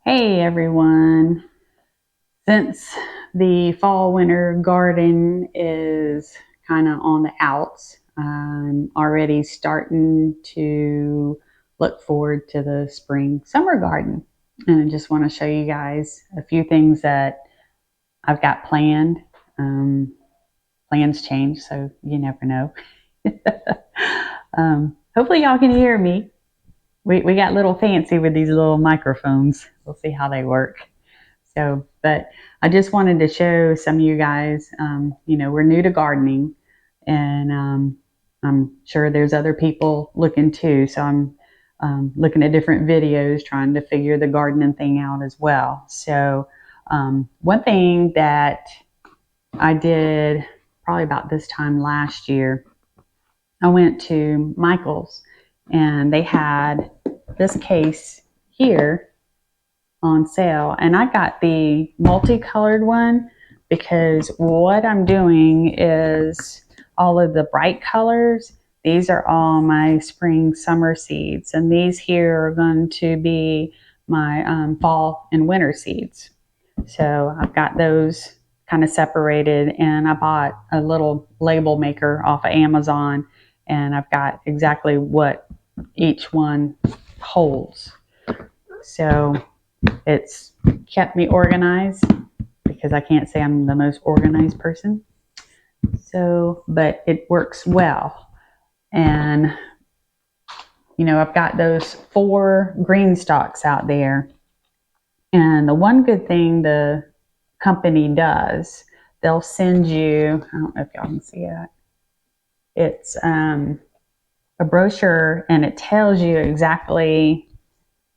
Hey everyone. Since the fall winter garden is kind of on the outs, I'm already starting to look forward to the spring summer garden. And I just want to show you guys a few things that I've got planned. Plans change, so you never know. Hopefully y'all can hear me. We got a little fancy with these little microphones. We'll see how they work. But I just wanted to show some of you guys, we're new to gardening, and I'm sure there's other people looking too. So I'm looking at different videos, trying to figure the gardening thing out as well. So one thing that I did probably about this time last year, I went to Michael's and they had this case here on sale, and I got the multicolored one because what I'm doing is all of the bright colors. These are all my spring summer seeds, and these here are going to be my fall and winter seeds. So I've got those kind of separated, and I bought a little label maker off of Amazon, and I've got exactly what each one holds. So it's kept me organized because I can't say I'm the most organized person. So, but it works well. And, I've got those 4 Greenstalks out there. And the one good thing the company does, they'll send you, I don't know if y'all can see that. It's a brochure, and it tells you exactly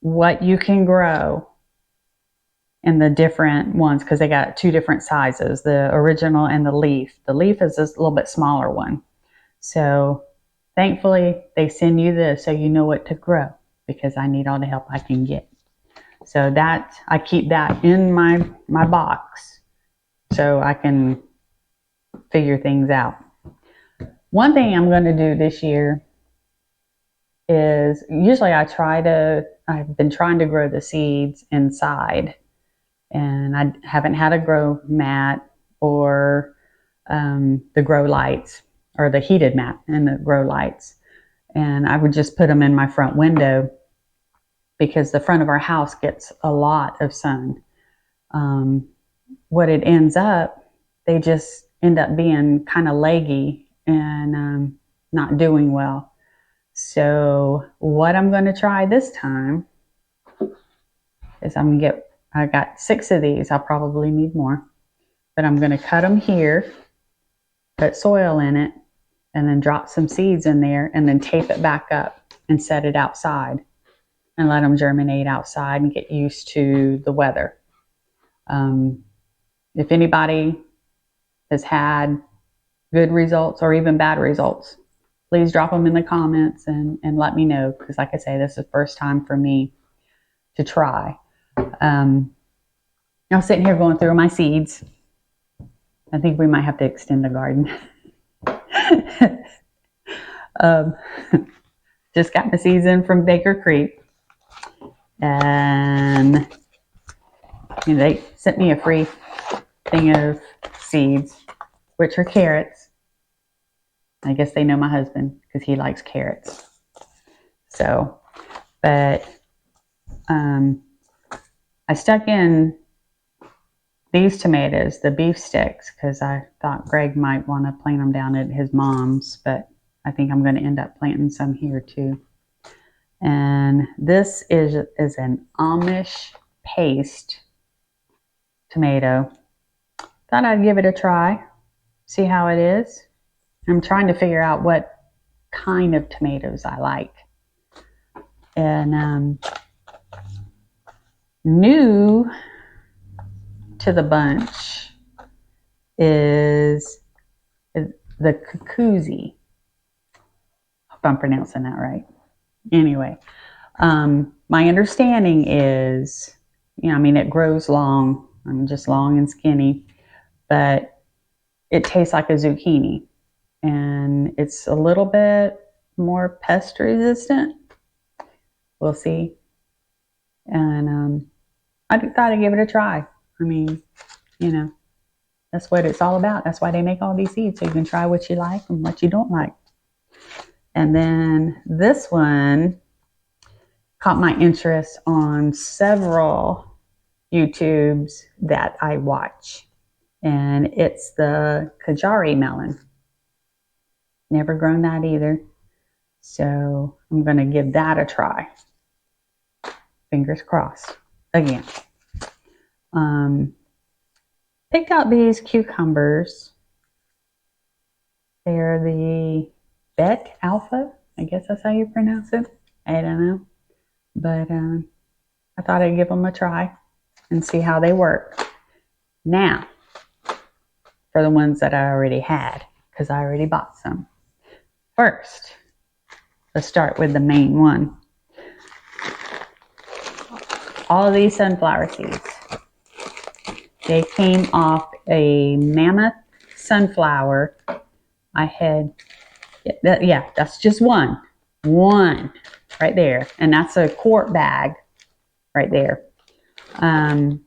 what you can grow in the different ones, because they got 2 different sizes, the original and the leaf. The leaf is this little bit smaller one. So thankfully they send you this so you know what to grow, because I need all the help I can get. So that I keep that in my box so I can figure things out. One thing I'm going to do this year is, usually I've been trying to grow the seeds inside, and I haven't had a grow mat or the grow lights, or the heated mat and the grow lights. And I would just put them in my front window because the front of our house gets a lot of sun. What it ends up, they just end up being kind of leggy and not doing well. So what I'm going to try this time is I got 6 of these. I'll probably need more, but I'm going to cut them here, put soil in it, and then drop some seeds in there, and then tape it back up and set it outside and let them germinate outside and get used to the weather. If anybody has had good results or even bad results, please drop them in the comments and let me know, because like I say, this is the first time for me to try. I'm sitting here going through my seeds. I think we might have to extend the garden. Just got my seeds in from Baker Creek, and they sent me a free thing of seeds, which are carrots. I guess they know my husband because he likes carrots. So, but I stuck in these tomatoes, the beef sticks, because I thought Greg might want to plant them down at his mom's, but I think I'm going to end up planting some here too. And this is an Amish paste tomato. Thought I'd give it a try, see how it is. I'm trying to figure out what kind of tomatoes I like. And new to the bunch is the Kukuzi. Hope I'm pronouncing that right. Anyway, my understanding is, it grows long. Just long and skinny, but it tastes like a zucchini, and it's a little bit more pest resistant. We'll see. And I thought I'd give it a try. I mean, you know, that's what it's all about. That's why they make all these seeds, so you can try what you like and what you don't like. And then this one caught my interest on several YouTubes that I watch. And it's the Kajari melon. Never grown that either. So I'm going to give that a try. Fingers crossed. Again. Picked out these cucumbers. They're the Beck Alpha. I guess that's how you pronounce it. I don't know. But I thought I'd give them a try and see how they work. Now, for the ones that I already had, because I already bought some. First, let's start with the main one. All of these sunflower seeds. They came off a mammoth sunflower. I had, that's just one right there. And that's a quart bag right there. I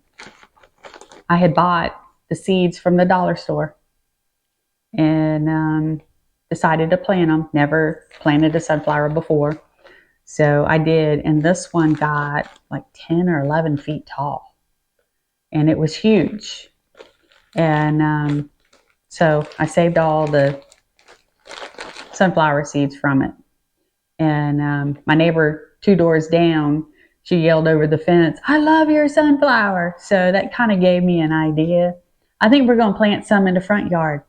had bought the seeds from the dollar store and decided to plant them. Never planted a sunflower before. So I did, and this one got like 10 or 11 feet tall. And it was huge. And so I saved all the sunflower seeds from it. And my neighbor 2 doors down, she yelled over the fence, "I love your sunflower." So that kind of gave me an idea. I think we're going to plant some in the front yard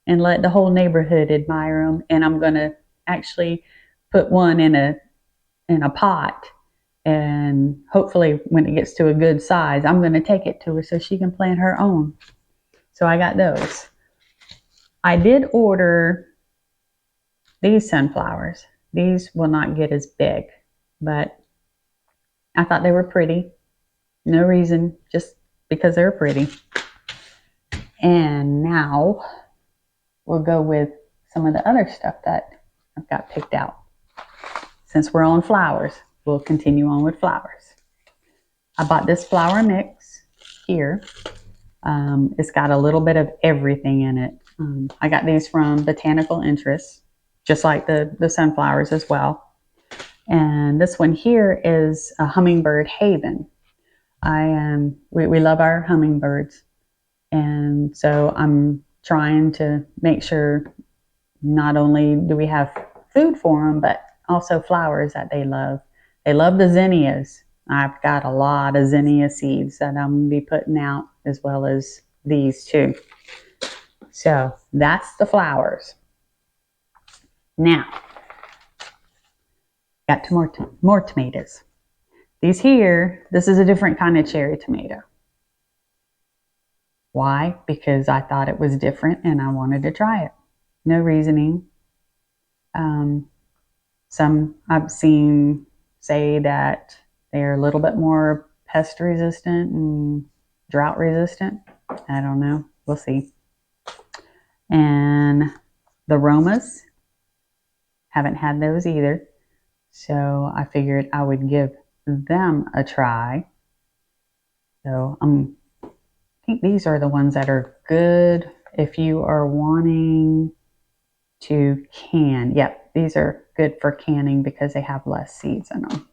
and let the whole neighborhood admire them. And I'm going to actually put one in a pot. And hopefully when it gets to a good size, I'm going to take it to her so she can plant her own. So I got those. I did order these sunflowers. These will not get as big, but I thought they were pretty. No reason, just because they're pretty. And now we'll go with some of the other stuff that I've got picked out. Since we're on flowers, we'll continue on with flowers. I bought this flower mix here. It's got a little bit of everything in it. I got these from Botanical Interest, just like the sunflowers as well. And this one here is a hummingbird haven. We love our hummingbirds. And so I'm trying to make sure not only do we have food for them, but also flowers that they love. They love the zinnias. I've got a lot of zinnia seeds that I'm going to be putting out, as well as these too. So that's the flowers. Now, got two more tomatoes. These here, this is a different kind of cherry tomato. Why? Because I thought it was different and I wanted to try it. No reasoning. Some I've seen say that they're a little bit more pest resistant and drought resistant. I don't know. We'll see. And the Romas, haven't had those either. So I figured I would give them a try. So I think these are the ones that are good if you are wanting to can. Yep, these are good for canning because they have less seeds in them.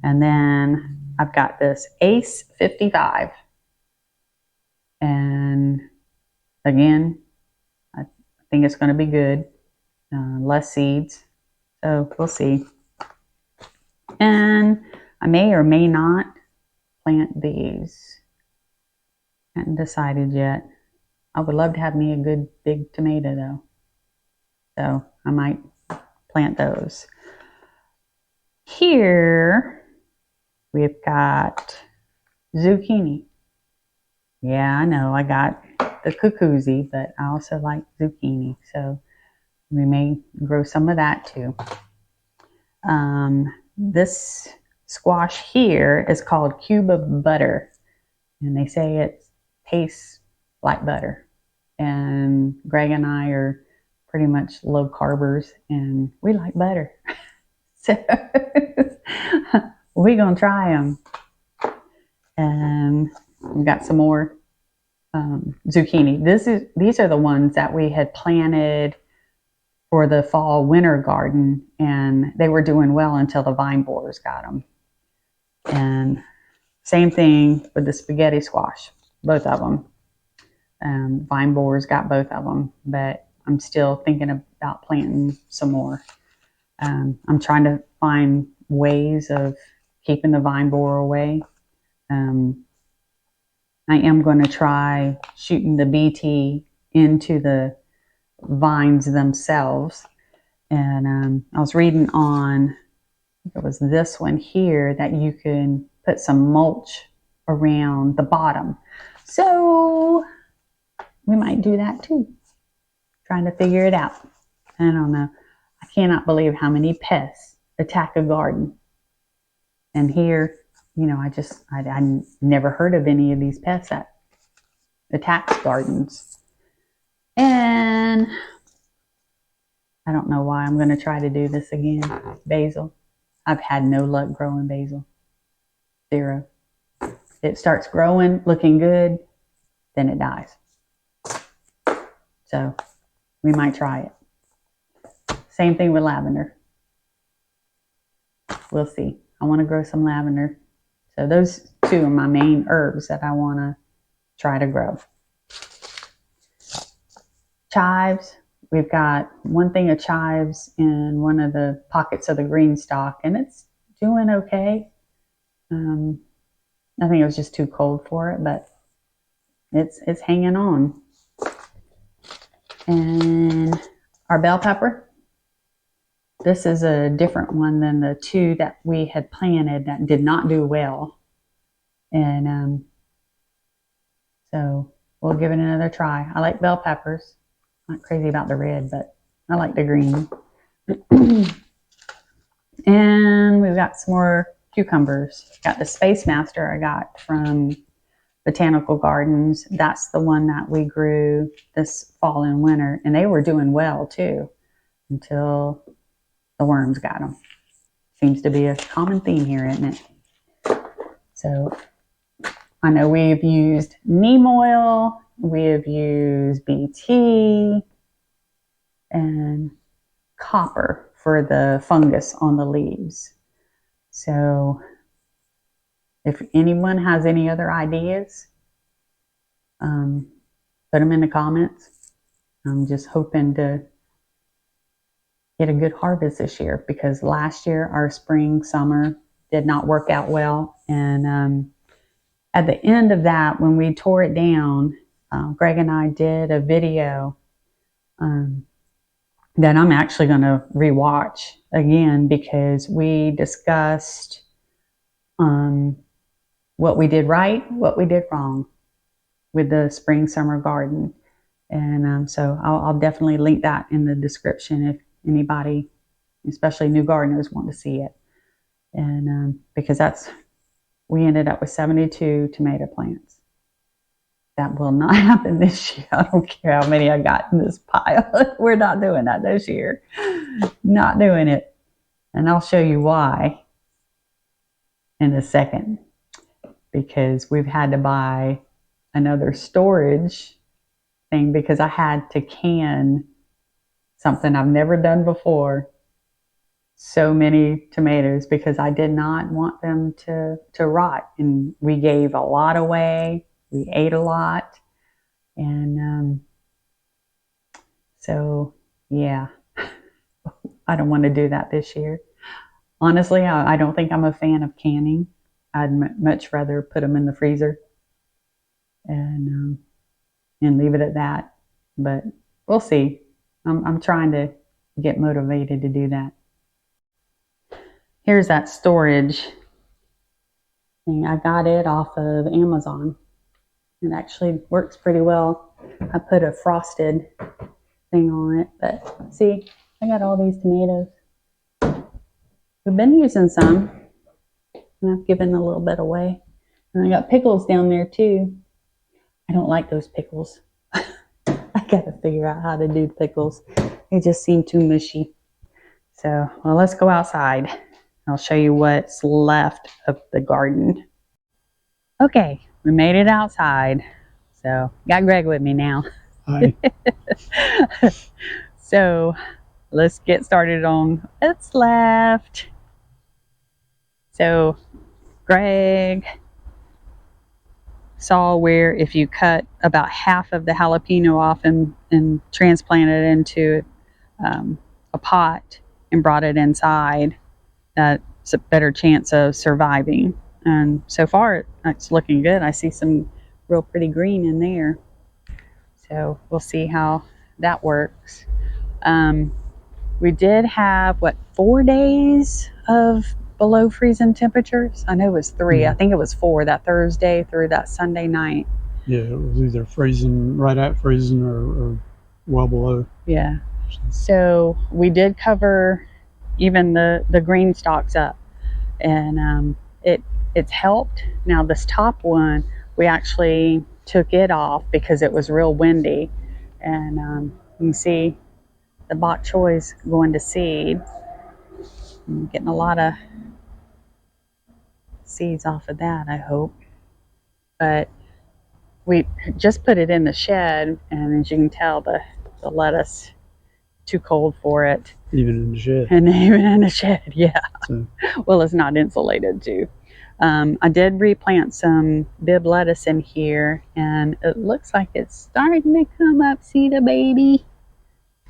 And then I've got this Ace 55. And again, I think it's going to be good. Less seeds. So we'll see. And I may or may not plant these. Haven't decided yet. I would love to have me a good big tomato though. So I might plant those. Here we've got zucchini. Yeah, I know I got the cuckoozy, but I also like zucchini. So we may grow some of that too. This squash here is called Cube of Butter. And they say it tastes like butter. And Greg and I are pretty much low carbers and we like butter. So we're going to try them. And we've got some more zucchini. These are the ones that we had planted for the fall winter garden, and they were doing well until the vine borers got them. And same thing with the spaghetti squash, both of them. Vine borers got both of them, but I'm still thinking about planting some more. I'm trying to find ways of keeping the vine borer away. I am going to try shooting the BT into the vines themselves. And I was reading on, it was this one here, that you can put some mulch around the bottom. So we might do that too. Trying to figure it out. I don't know. I cannot believe how many pests attack a garden. And here, you know, I never heard of any of these pests that attacks gardens. And I don't know why I'm going to try to do this again. Basil. I've had no luck growing basil. Zero. It starts growing, looking good, then it dies. So we might try it. Same thing with lavender. We'll see. I want to grow some lavender. So those two are my main herbs that I want to try to grow. Chives. We've got one thing of chives in one of the pockets of the Greenstalk, and it's doing okay. I think it was just too cold for it, but it's hanging on. And our bell pepper. This is a different one than the two that we had planted that did not do well. And so we'll give it another try. I like bell peppers. Not crazy about the red, but I like the green. And we've got some more cucumbers. Got the Space Master I got from Botanical Gardens. That's the one that we grew this fall and winter, and they were doing well too until the worms got them. Seems to be a common theme here, isn't it? So I know we've used neem oil, we've used BT, and copper for the fungus on the leaves. So if anyone has any other ideas, put them in the comments. I'm just hoping to get a good harvest this year, because last year our spring, summer did not work out well. And at the end of that, when we tore it down, Greg and I did a video that I'm actually going to rewatch again, because we discussed what we did right, what we did wrong with the spring summer garden. And so I'll definitely link that in the description if anybody, especially new gardeners, want to see it. And because we ended up with 72 tomato plants. That will not happen this year. I don't care how many I got in this pile. We're not doing that this year. Not doing it. And I'll show you why in a second. Because we've had to buy another storage thing, because I had to can something I've never done before. So many tomatoes, because I did not want them to rot. And we gave a lot away. We ate a lot. And so, yeah, I don't want to do that this year. Honestly, I don't think I'm a fan of canning. I'd much rather put them in the freezer and leave it at that. But we'll see. I'm trying to get motivated to do that. Here's that storage thing. I got it off of Amazon. It actually works pretty well. I put a frosted thing on it, but see, I got all these tomatoes. We've been using some, and I've given a little bit away. And I got pickles down there too. I don't like those pickles. I gotta figure out how to do pickles. They just seem too mushy. So, well, let's go outside. I'll show you what's left of the garden. Okay, we made it outside. So got Greg with me now. Hi. So let's get started on what's left. So Greg saw where if you cut about half of the jalapeno off and transplanted it into a pot and brought it inside, that's a better chance of surviving. And so far, it's looking good. I see some real pretty green in there. So we'll see how that works. We did have, 4 days of below freezing temperatures? I know it was 3. Yeah. I think it was 4, that Thursday through that Sunday night. Yeah, it was either freezing, right at freezing, or well below. Yeah. So we did cover even the green stalks up, and it's helped. Now this top one, we actually took it off because it was real windy, and you can see the bok choy's going to seed. I'm getting a lot of seeds off of that, I hope. But we just put it in the shed, and as you can tell, the lettuce too cold for it. Even in the shed. And even in the shed, yeah. So. Well, it's not insulated too. I did replant some bib lettuce in here, and it looks like it's starting to come up. See the baby?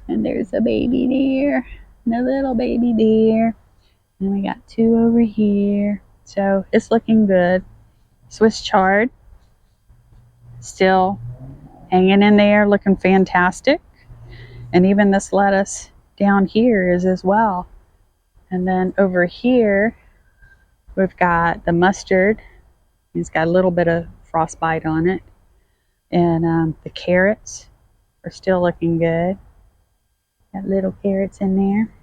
And there's a baby there, and a little baby there. And we got 2 over here. So it's looking good. Swiss chard, still hanging in there, looking fantastic. And even this lettuce down here is as well. And then over here, we've got the mustard. It's got a little bit of frostbite on it. And the carrots are still looking good. Got little carrots in there.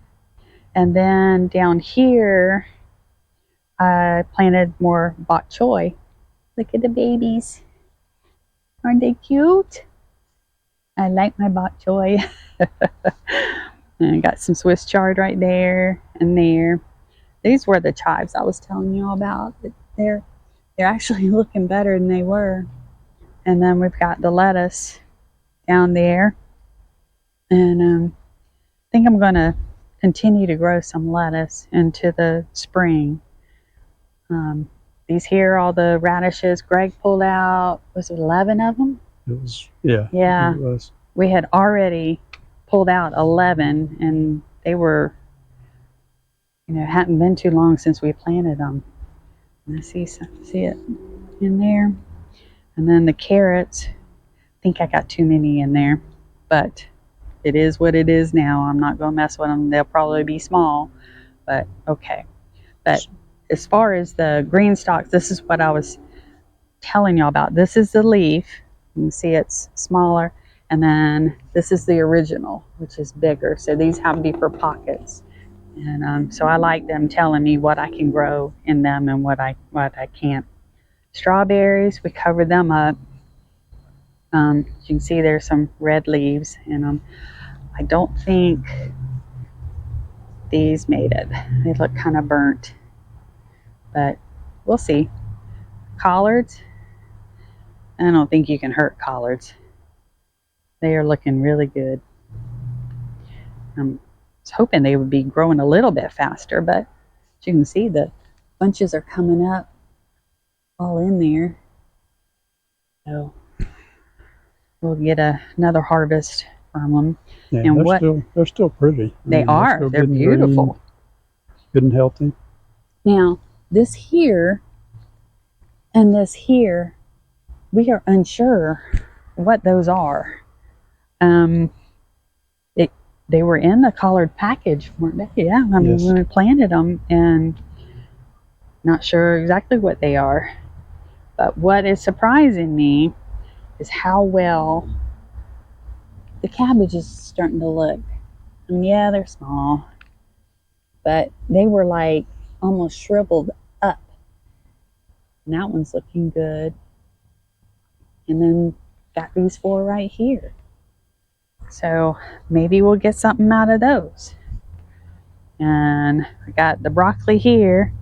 And then down here, I planted more bok choy. Look at the babies. Aren't they cute? I like my bok choy. And I got some Swiss chard right there and there. These were the chives I was telling you all about. They're actually looking better than they were. And then we've got the lettuce down there. And I think I'm going to continue to grow some lettuce into the spring. These here, all the radishes Greg pulled out, was it 11 of them? It was, yeah. Yeah. It was. We had already pulled out 11, and they were, hadn't been too long since we planted them. And I see it in there. And then the carrots, I think I got too many in there, but it is what it is now. I'm not going to mess with them. They'll probably be small, but okay. But as far as the green stalks, this is what I was telling y'all about. This is the leaf. You can see it's smaller. And then this is the original, which is bigger. So these have to be for pockets. And so I like them telling me what I can grow in them and what I can't. Strawberries, we covered them up. As you can see, there's some red leaves in them. I don't think these made it. They look kind of burnt, but we'll see. Collards, I don't think you can hurt collards. They are looking really good. I was hoping they would be growing a little bit faster, but as you can see, the bunches are coming up all in there. So we'll get another harvest from them. Yeah, and they're still pretty. They're beautiful. Green, good and healthy. Now, this here and this here, we are unsure what those are. They were in the collard package, weren't they? Yeah, I mean, yes. When we planted them, and not sure exactly what they are. But what is surprising me is how well the cabbage is starting to look. I mean, yeah, they're small, but they were like almost shriveled up. And that one's looking good. And then got these 4 right here. So maybe we'll get something out of those. And I got the broccoli here.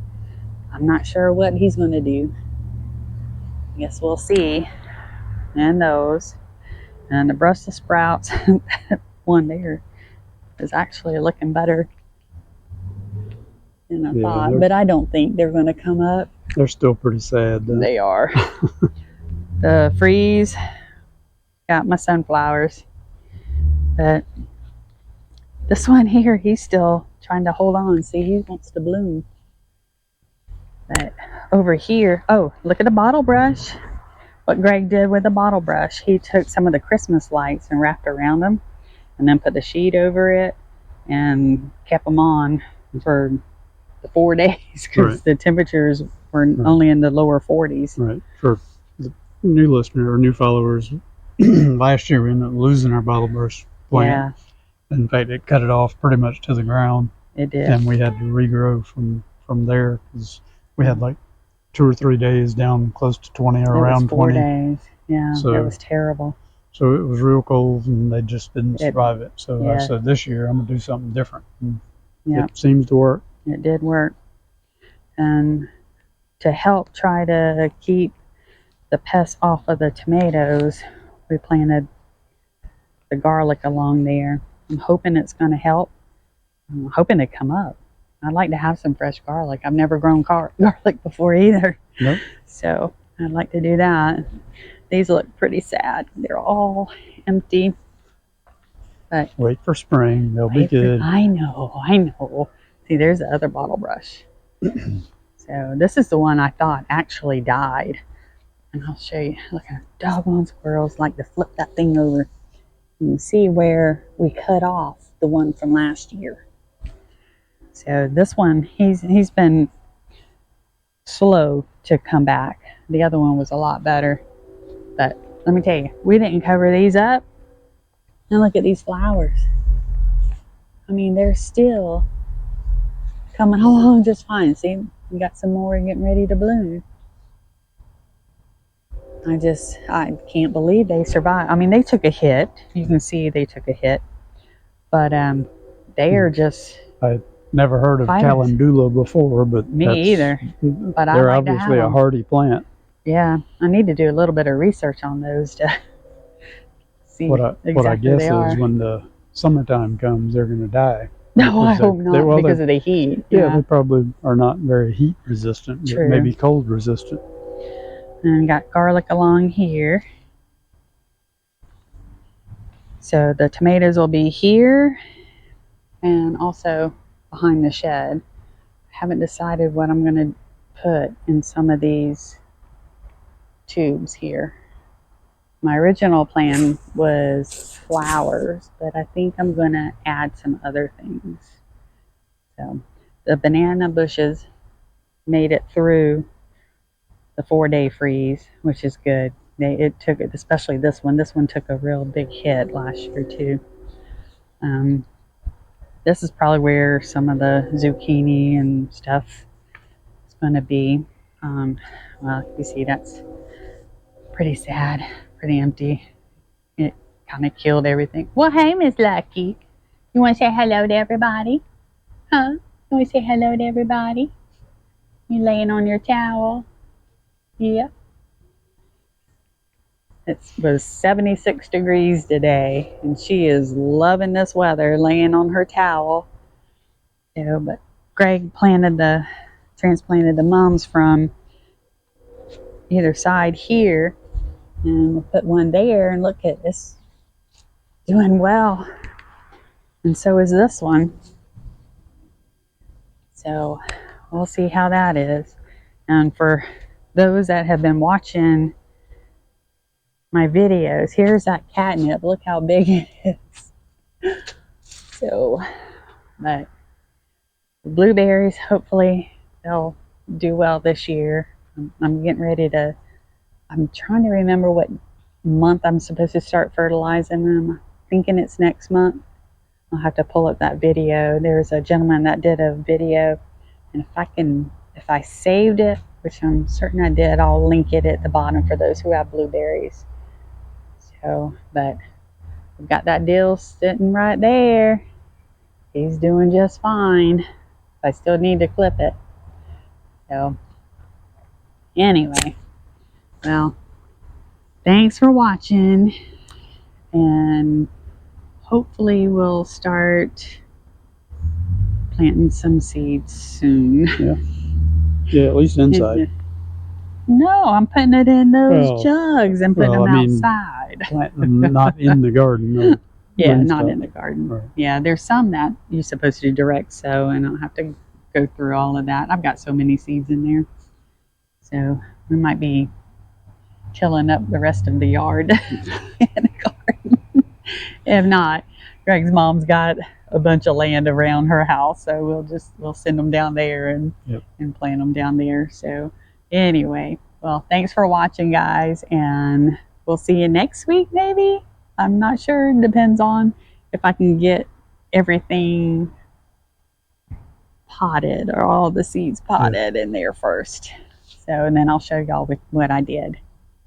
I'm not sure what he's going to do. I guess we'll see. And those. And the Brussels sprouts, one there is actually looking better than I thought. But I don't think they're going to come up. They're still pretty sad, though. They are. The freeze got my sunflowers. But this one here, he's still trying to hold on. See, he wants to bloom. But over here, oh, look at the bottle brush. What Greg did with the bottle brush, he took some of the Christmas lights and wrapped around them and then put the sheet over it and kept them on for the 4 days because the temperatures were only in the lower 40s. Right. For the new listener or new followers, last year we ended up losing our bottle brush plant. Yeah. In fact, it cut it off pretty much to the ground. It did. And we had to regrow from there because we had like 2 or 3 days down close to 20 or around 4 20. days. Yeah, so, it was terrible. So it was real cold and they just didn't survive it. So I said, this year I'm going to do something different. And it seems to work. It did work. And to help try to keep the pests off of the tomatoes, we planted the garlic along there. I'm hoping it's going to help. I'm hoping they come up. I'd like to have some fresh garlic. I've never grown garlic before either. Nope. So I'd like to do that. These look pretty sad. They're all empty. But wait for spring. They'll be good. I know. See, there's the other bottle brush. So this is the one I thought actually died. And I'll show you. Look at doggone squirrels like to flip that thing over. You can see where we cut off the one from last year. So this one, he's been slow to come back. The other one was a lot better. But let me tell you, we didn't cover these up. And look at these flowers. I mean, they're still coming along just fine. See, we got some more getting ready to bloom. I can't believe they survived. I mean, they took a hit. You can see they took a hit. But they are just... I never heard of calendula before, but me either. But they're obviously a hardy plant. Yeah, I need to do a little bit of research on those to see what I guess is when the summertime comes, they're going to die. No, I hope not, because of the heat. Yeah, they probably are not very heat resistant, but maybe cold resistant. And we got garlic along here. So the tomatoes will be here and also behind the shed. I haven't decided what I'm going to put in some of these tubes here. My original plan was flowers, but I think I'm going to add some other things. So the banana bushes made it through the 4-day freeze, which is good. It took it, especially this one. This one took a real big hit last year too. This is probably where some of the zucchini and stuff is going to be. Well, you see that's pretty sad, pretty empty. It kind of killed everything. Well, hey, Miss Lucky. You want to say hello to everybody? Huh? You want to say hello to everybody? You laying on your towel? Yeah. It was 76 degrees today, and she is loving this weather, laying on her towel. But Greg transplanted the mums from either side here, and we'll put one there, and look at this, doing well. And so is this one. So we'll see how that is. And for those that have been watching my videos, here's that catnip. Look how big it is. So, but blueberries, hopefully they'll do well this year. I'm getting ready to, I'm trying to remember what month I'm supposed to start fertilizing them. I'm thinking it's next month. I'll have to pull up that video. There's a gentleman that did a video, and if I saved it, which I'm certain I did, I'll link it at the bottom for those who have blueberries. So, but we've got that deal sitting right there. He's doing just fine. I still need to clip it. So, anyway, Well, thanks for watching, and hopefully we'll start planting some seeds soon. Yeah, at least inside. No, I'm putting it in those jugs and putting them outside. Planting them not in the garden. No. Yeah, not in the garden. Right. Yeah, there's some that you're supposed to do direct sow, and I don't have to go through all of that. I've got so many seeds in there. So we might be tilling up the rest of the yard in the garden. If not, Greg's mom's got a bunch of land around her house, so we'll send them down there and plant them down there. So anyway, well, thanks for watching, guys, and we'll see you next week maybe. I'm not sure. It depends on if I can get everything potted or all the seeds potted in there first. So, and then I'll show y'all what I did.